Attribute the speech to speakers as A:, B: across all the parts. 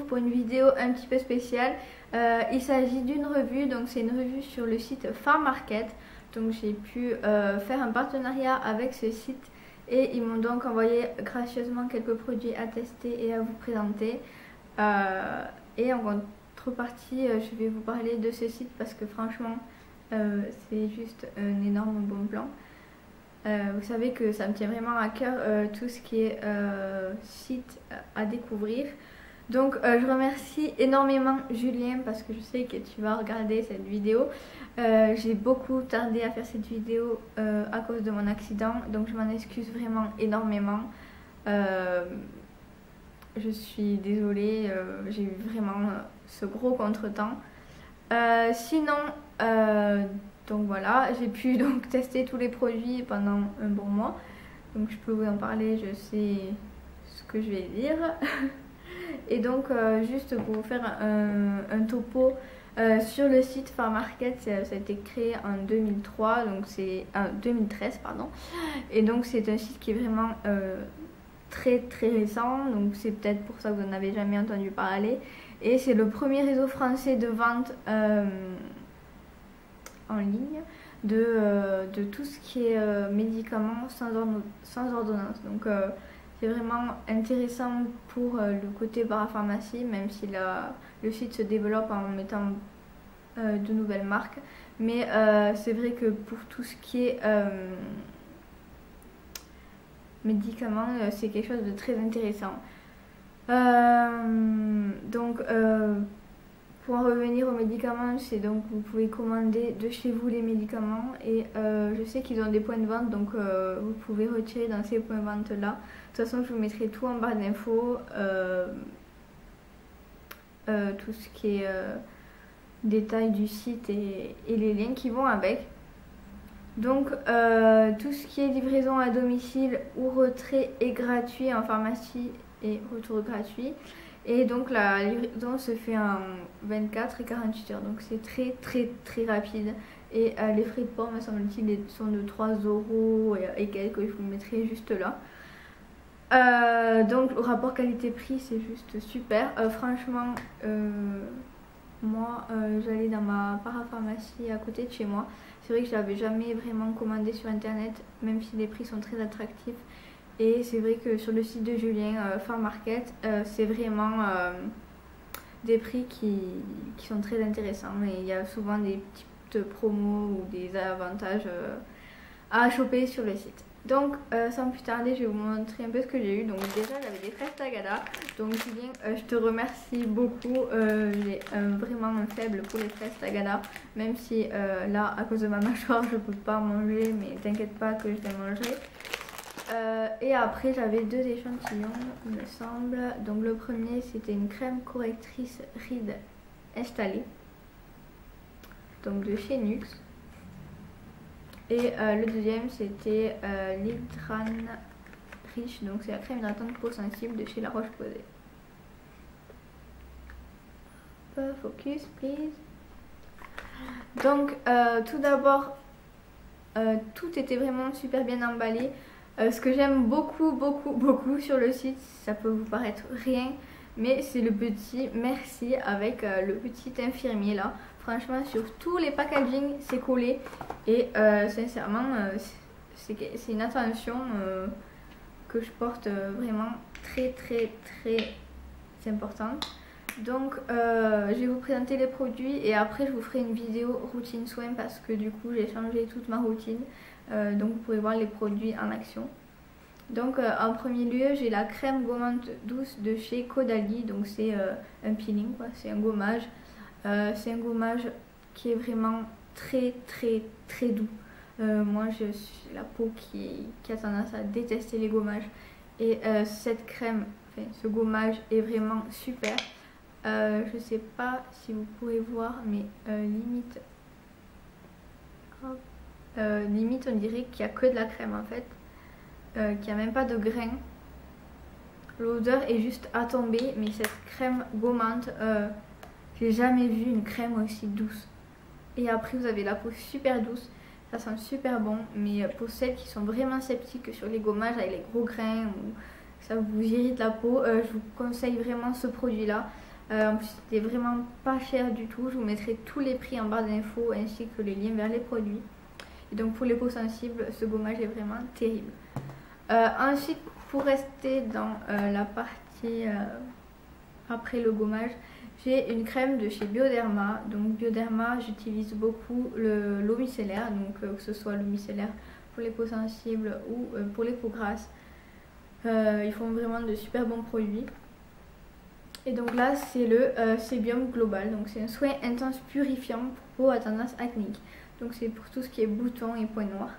A: pour une vidéo un petit peu spéciale. Il s'agit d'une revue, donc c'est une revue sur le site Farm Market. Donc j'ai pu faire un partenariat avec ce site et ils m'ont donc envoyé gracieusement quelques produits à tester et à vous présenter. Et en contrepartie, je vais vous parler de ce site parce que franchement, c'est juste un énorme bon plan. Vous savez que ça me tient vraiment à cœur tout ce qui est site à découvrir. Donc je remercie énormément Julien parce que je sais que tu vas regarder cette vidéo. J'ai beaucoup tardé à faire cette vidéo à cause de mon accident, donc je m'en excuse vraiment énormément. Je suis désolée, j'ai eu vraiment ce gros contretemps. Sinon, donc voilà, j'ai pu donc tester tous les produits pendant un bon mois. Donc je peux vous en parler, je sais ce que je vais dire. Et donc juste pour vous faire un topo sur le site Farm Market, ça a été créé en 2003, donc c'est 2013 pardon. Et donc c'est un site qui est vraiment très récent, donc c'est peut-être pour ça que vous n'avez jamais entendu parler. Et c'est le premier réseau français de vente en ligne de tout ce qui est médicaments sans ordonnance. Donc c'est vraiment intéressant pour le côté parapharmacie, même si le site se développe en mettant de nouvelles marques. Mais c'est vrai que pour tout ce qui est médicaments, c'est quelque chose de très intéressant. Donc pour en revenir aux médicaments, c'est donc vous pouvez commander de chez vous les médicaments et je sais qu'ils ont des points de vente, donc vous pouvez retirer dans ces points de vente là. De toute façon, je vous mettrai tout en barre d'infos, tout ce qui est détail du site et les liens qui vont avec. Donc tout ce qui est livraison à domicile ou retrait est gratuit en pharmacie et retour gratuit. Et donc la livraison se fait en 24 et 48 heures, donc c'est très rapide. Et les frais de port, me semble-t-il, sont de 3 € et quelques, je vous le mettrai juste là. Donc le rapport qualité-prix, c'est juste super. Franchement, moi j'allais dans ma parapharmacie à côté de chez moi. C'est vrai que je n'avais jamais vraiment commandé sur internet, même si les prix sont très attractifs. Et c'est vrai que sur le site de Julien, Farm Market, c'est vraiment des prix qui sont très intéressants. Et il y a souvent des petites promos ou des avantages à choper sur le site. Donc sans plus tarder, je vais vous montrer un peu ce que j'ai eu. Donc déjà j'avais des fraises Tagada. Donc Julien, je te remercie beaucoup. J'ai vraiment un faible pour les fraises Tagada. Même si là à cause de ma mâchoire je peux pas en manger, mais t'inquiète pas que je vais manger. Et après j'avais deux échantillons il me semble. Donc le premier c'était une crème correctrice rides installée, donc de chez Nux. Et le deuxième c'était l'Hydran Riche, donc c'est la crème hydratante peau sensible de chez La Roche-Posay. Focus please. Donc tout d'abord tout était vraiment super bien emballé. Ce que j'aime beaucoup sur le site, ça peut vous paraître rien, mais c'est le petit merci avec le petit infirmier là. Franchement, sur tous les packaging c'est collé et sincèrement c'est une attention que je porte vraiment très importante. Donc je vais vous présenter les produits et après je vous ferai une vidéo routine soin parce que du coup j'ai changé toute ma routine. Donc vous pouvez voir les produits en action. Donc en premier lieu j'ai la crème gommante douce de chez Caudalie. Donc c'est un peeling quoi, c'est un gommage. C'est un gommage qui est vraiment très doux. Moi je suis la peau qui a tendance à détester les gommages. Et cette crème, enfin, ce gommage est vraiment super. Je sais pas si vous pouvez voir mais limite limite on dirait qu'il n'y a que de la crème en fait, qu'il n'y a même pas de grains. L'odeur est juste à tomber, mais cette crème gommante, j'ai jamais vu une crème aussi douce. Et après vous avez la peau super douce, ça sent super bon. Mais pour celles qui sont vraiment sceptiques sur les gommages avec les gros grains ou ça vous irrite la peau, je vous conseille vraiment ce produit là. En plus c'était vraiment pas cher du tout. Je vous mettrai tous les prix en barre d'infos ainsi que les liens vers les produits. Et donc pour les peaux sensibles, ce gommage est vraiment terrible. Ensuite, pour rester dans la partie après le gommage, j'ai une crème de chez Bioderma. Donc Bioderma, j'utilise beaucoup l'eau micellaire, donc que ce soit l'eau micellaire pour les peaux sensibles ou pour les peaux grasses. Ils font vraiment de super bons produits. Et donc là, c'est le Sébium Global. Donc c'est un soin intense purifiant pour peau à tendance acnéique. Donc c'est pour tout ce qui est boutons et points noirs.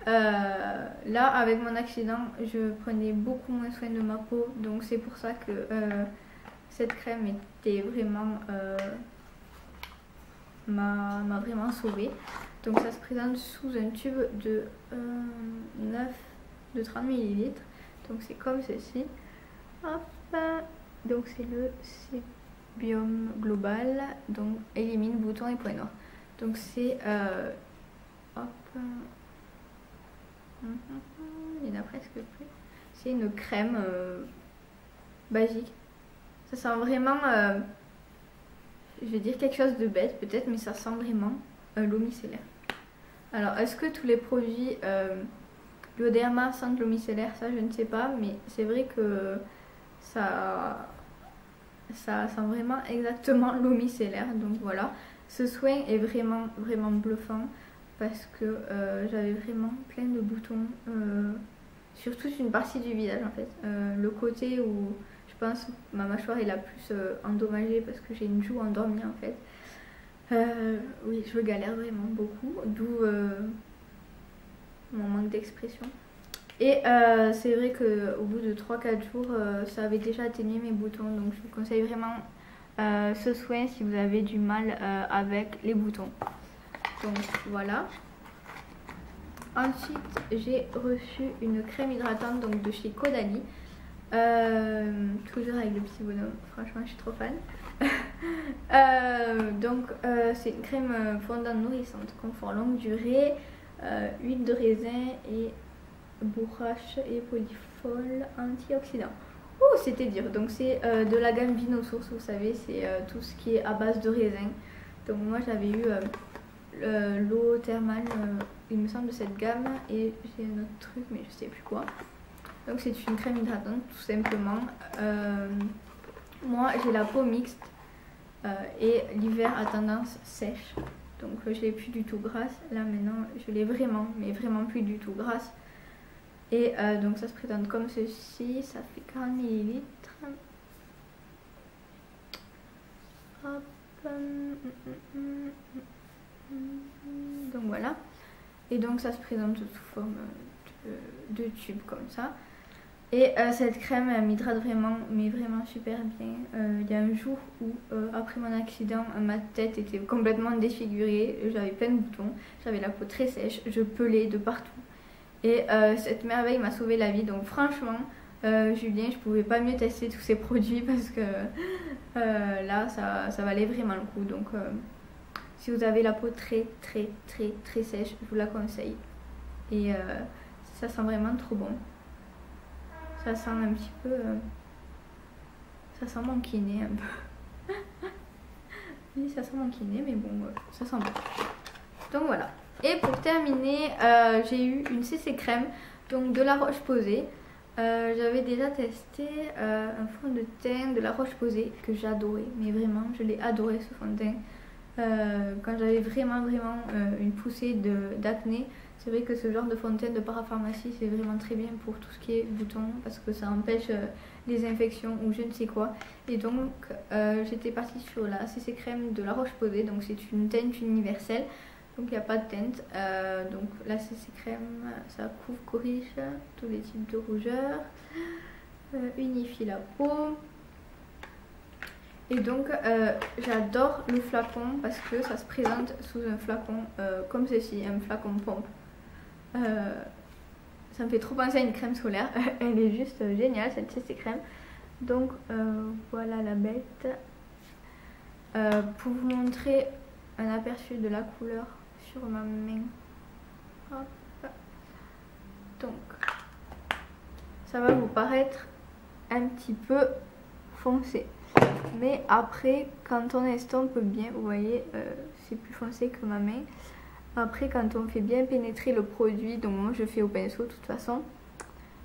A: Là, avec mon accident, je prenais beaucoup moins soin de ma peau. Donc c'est pour ça que cette crème était vraiment m'a vraiment sauvée. Donc ça se présente sous un tube de 30 ml. Donc c'est comme ceci. Hop. Donc c'est le Sébium Global. Donc élimine boutons et points noirs. Donc c'est hop. Il y en a presque plus. C'est une crème basique. Ça sent vraiment, je vais dire quelque chose de bête peut-être, mais ça sent vraiment l'eau micellaire. Alors, est-ce que tous les produits Bioderma sentent l'eau micellaire? Ça, je ne sais pas, mais c'est vrai que ça sent vraiment exactement l'eau micellaire. Donc voilà, ce soin est vraiment, vraiment bluffant parce que j'avais vraiment plein de boutons sur toute une partie du visage en fait. Le côté où je pense ma mâchoire est la plus endommagée parce que j'ai une joue endormie en fait. Oui, je galère vraiment beaucoup, d'où mon manque d'expression. Et c'est vrai qu'au bout de 3-4 jours, ça avait déjà atténué mes boutons. Donc je vous conseille vraiment ce soin si vous avez du mal avec les boutons. Donc voilà. Ensuite, j'ai reçu une crème hydratante donc, de chez Caudalie. Toujours avec le petit bonhomme, franchement je suis trop fan. C'est une crème fondante nourrissante, confort longue durée, huile de raisin et bourrache et polyphol antioxydant. Oh, c'était dire. Donc c'est de la gamme Vino Source, vous savez, c'est tout ce qui est à base de raisin. Donc moi j'avais eu l'eau thermale, il me semble, de cette gamme, et j'ai un autre truc mais je sais plus quoi. Donc c'est une crème hydratante tout simplement. Moi j'ai la peau mixte et l'hiver a tendance sèche. Donc je l'ai plus du tout grasse. Là maintenant je l'ai vraiment, mais vraiment plus du tout grasse. Et donc ça se présente comme ceci. Ça fait 40 ml. Hop. Donc voilà. Et donc ça se présente sous forme de tube comme ça. Et cette crème m'hydrate vraiment, mais vraiment super bien. Il y a un jour où après mon accident, ma tête était complètement défigurée, j'avais plein de boutons, j'avais la peau très sèche, je pelais de partout. Et cette merveille m'a sauvé la vie. Donc franchement, Julien, je pouvais pas mieux tester tous ces produits parce que là, ça valait vraiment le coup. Donc si vous avez la peau très sèche, je vous la conseille. Et ça sent vraiment trop bon. Ça sent un petit peu... ça sent mon kiné un peu. Oui, ça sent mon kiné, mais bon, ça sent bon. Donc voilà. Et pour terminer, j'ai eu une CC crème, donc de la Roche-Posay. J'avais déjà testé un fond de teint de la Roche-Posay que j'adorais, mais vraiment, je l'ai adoré ce fond de teint. Quand j'avais vraiment une poussée d'acné. C'est vrai que ce genre de fond de teint de parapharmacie, c'est vraiment très bien pour tout ce qui est boutons parce que ça empêche les infections ou je ne sais quoi. Et donc j'étais partie sur la CC crème de la Roche-Posay, donc c'est une teinte universelle, donc il n'y a pas de teinte. Donc la CC crème, ça couvre, corrige tous les types de rougeurs, unifie la peau. Et donc j'adore le flacon parce que ça se présente sous un flacon comme ceci, un flacon pompe. Ça me fait trop penser à une crème solaire. Elle est juste géniale cette CC crème. Donc voilà la bête. Pour vous montrer un aperçu de la couleur sur ma main. Hop. Donc ça va vous paraître un petit peu foncé. Mais après, quand on estompe bien, vous voyez, c'est plus foncé que ma main. Après, quand on fait bien pénétrer le produit, donc moi je fais au pinceau de toute façon,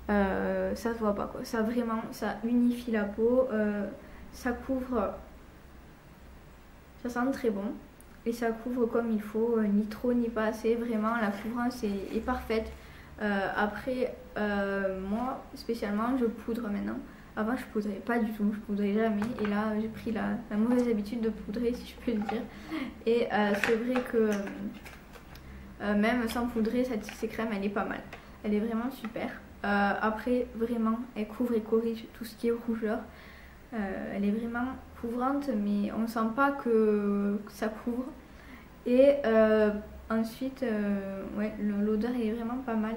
A: ça se voit pas quoi. Ça vraiment, ça unifie la peau, ça couvre, ça sent très bon. Et ça couvre comme il faut, ni trop ni pas assez, vraiment la couvrance est parfaite. Après, moi spécialement, je poudre maintenant. Avant, je poudrais pas du tout, je poudrais jamais. Et là, j'ai pris la mauvaise habitude de poudrer, si je peux le dire. Et c'est vrai que même sans poudrer, cette CC crème, elle est pas mal. Elle est vraiment super. Après, vraiment, elle couvre et corrige tout ce qui est rougeur. Elle est vraiment couvrante, mais on sent pas que ça couvre. Et ensuite, ouais, l'odeur est vraiment pas mal.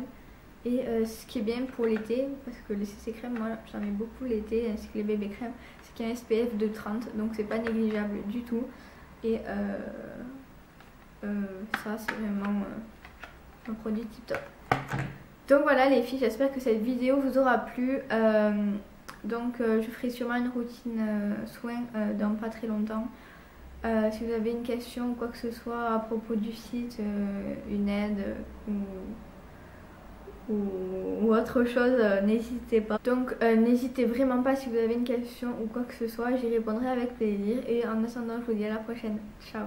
A: Et ce qui est bien pour l'été, parce que les CC crème, moi j'en mets beaucoup l'été, ainsi que les bébés crème, c'est qu'il y a un SPF de 30, donc c'est pas négligeable du tout. Et ça, c'est vraiment un produit tip top. Donc voilà les filles, j'espère que cette vidéo vous aura plu. Donc je ferai sûrement une routine soin dans pas très longtemps. Si vous avez une question ou quoi que ce soit à propos du site, une aide ou autre chose, n'hésitez pas. Donc n'hésitez vraiment pas si vous avez une question ou quoi que ce soit, j'y répondrai avec plaisir. Et en attendant, je vous dis à la prochaine. Ciao.